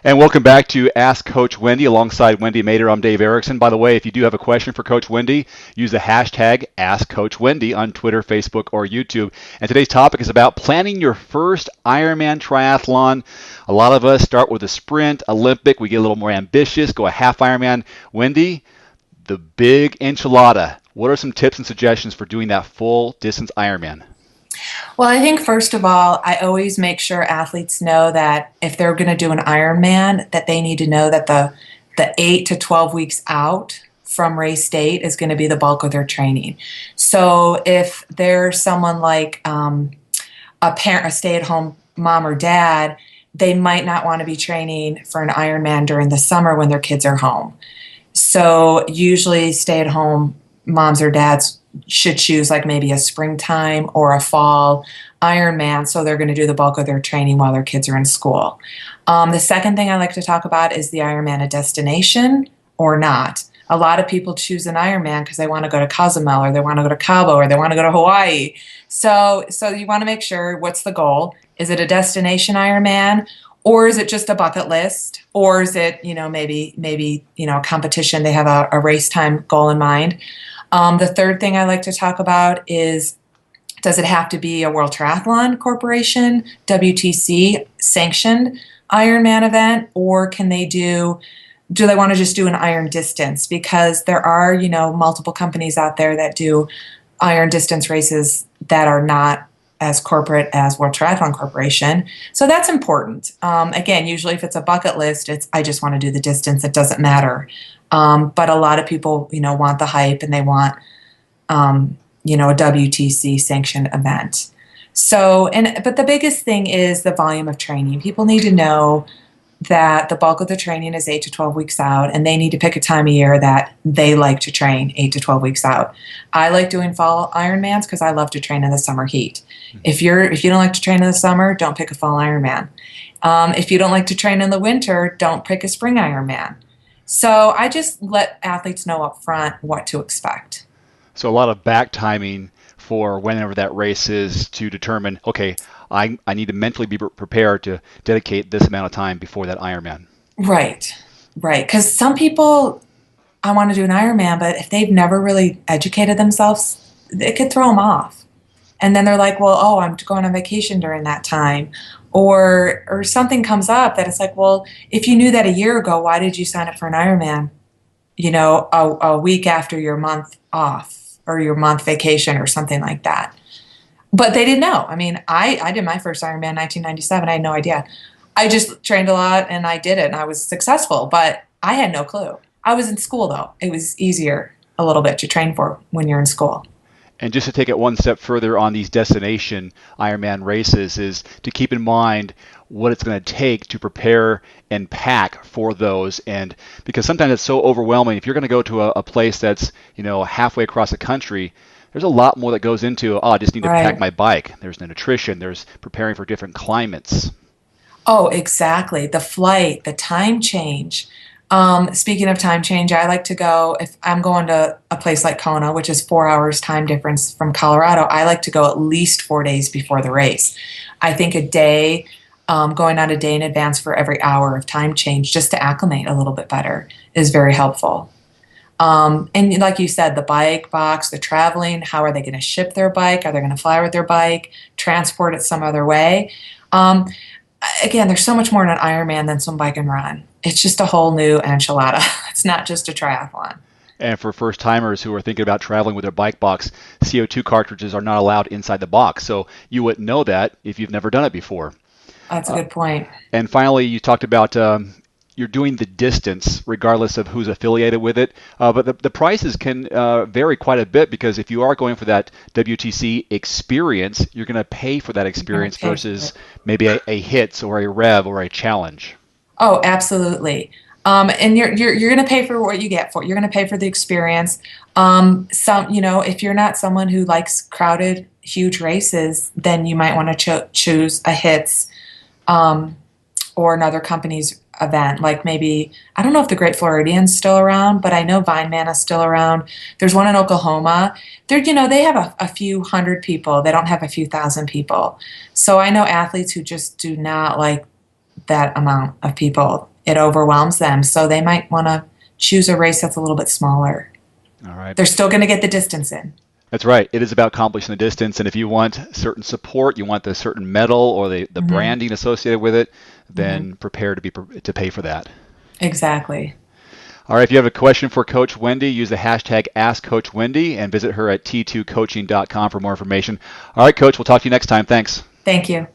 And welcome back to Ask Coach Wendy alongside Wendy Mader. I'm Dave Erickson. By the way, if you do have a question for Coach Wendy, use the hashtag AskCoachWendy on Twitter, Facebook, or YouTube. And today's topic is about planning your first Ironman triathlon. A lot of us start with a sprint, Olympic. We get a little more ambitious, go a half Ironman. Wendy, the big enchilada. What are some tips and suggestions for doing that full distance Ironman? Well, I think first of all, I always make sure athletes know that if they're going to do an Ironman, that they need to know that the 8 to 12 weeks out from race date is going to be the bulk of their training. So if there's someone like a stay-at-home mom or dad, they might not want to be training for an Ironman during the summer when their kids are home. So usually stay-at-home moms or dads should choose like maybe a springtime or a fall Ironman, so they're going to do the bulk of their training while their kids are in school. The second thing I like to talk about is the Ironman a destination or not. A lot of people choose an Ironman because they want to go to Cozumel or they want to go to Cabo or they want to go to Hawaii. So you want to make sure what's the goal. Is it a destination Ironman? Or is it just a bucket list? Or is it, maybe a competition? They have a race time goal in mind. The third thing I like to talk about is, does it have to be a World Triathlon Corporation, WTC sanctioned Ironman event, or do they want to just do an iron distance? Because there are, multiple companies out there that do iron distance races that are not as corporate as World Triathlon Corporation. So that's important. Again, usually if it's a bucket list, I just want to do the distance. It doesn't matter. But a lot of people, want the hype and they want, a WTC sanctioned event. But the biggest thing is the volume of training. People need to know that the bulk of the training is 8 to 12 weeks out, and they need to pick a time of year that they like to train 8 to 12 weeks out. I like doing fall Ironmans because I love to train in the summer heat. If you don't like to train in the summer, don't pick a fall Ironman. If you don't like to train in the winter, don't pick a spring Ironman. So I just let athletes know up front what to expect. So a lot of back timing for whenever that race is to determine, okay, I need to mentally be prepared to dedicate this amount of time before that Ironman. Right. Because some people, I want to do an Ironman, but if they've never really educated themselves, it could throw them off. And then they're like, well, I'm going on vacation during that time. Or something comes up that it's like, well, if you knew that a year ago, why did you sign up for an Ironman, a week after your month off or your month vacation or something like that? But they didn't know. I mean, I did my first Ironman in 1997. I had no idea. I just trained a lot and I did it and I was successful, but I had no clue. I was in school though. It was easier a little bit to train for when you're in school. And just to take it one step further on these destination Ironman races is to keep in mind what it's going to take to prepare and pack for those. And because sometimes it's so overwhelming, if you're going to go to a place that's, halfway across the country, there's a lot more that goes into, I just need to pack my bike. There's the nutrition, there's preparing for different climates. Oh, exactly. The flight, the time change. Speaking of time change, I like to go, if I'm going to a place like Kona, which is 4 hours time difference from Colorado, I like to go at least 4 days before the race. I think a day, going out a day in advance for every hour of time change just to acclimate a little bit better is very helpful. And like you said, the bike box, the traveling, how are they going to ship their bike? Are they going to fly with their bike, transport it some other way? Again, there's so much more in an Ironman than some bike and run. It's just a whole new enchilada. It's not just a triathlon. And for first timers who are thinking about traveling with their bike box, CO2 cartridges are not allowed inside the box. So you wouldn't know that if you've never done it before. That's a good point. And finally, you talked about you're doing the distance regardless of who's affiliated with it. But the prices can vary quite a bit because if you are going for that WTC experience, you're going to pay for that experience versus maybe a HITS or a Rev or a Challenge. Oh, absolutely. And you're going to pay for what you get for it. You're going to pay for the experience. If you're not someone who likes crowded, huge races, then you might want to choose a HITS or another company's event. Like maybe, I don't know if the Great Floridian's still around, but I know Vineman is still around. There's one in Oklahoma. They have a few hundred people. They don't have a few thousand people. So I know athletes who just do not like that amount of people. it overwhelms them. So they might want to choose a race that's a little bit smaller. All right. They're still going to get the distance in. That's right. It is about accomplishing the distance, and if you want certain support, you want the certain medal or the branding associated with it, then prepare to pay for that. Exactly. All right, if you have a question for Coach Wendy, use the hashtag AskCoachWendy and visit her at t2coaching.com for more information. All right, Coach, we'll talk to you next time. Thanks. Thank you.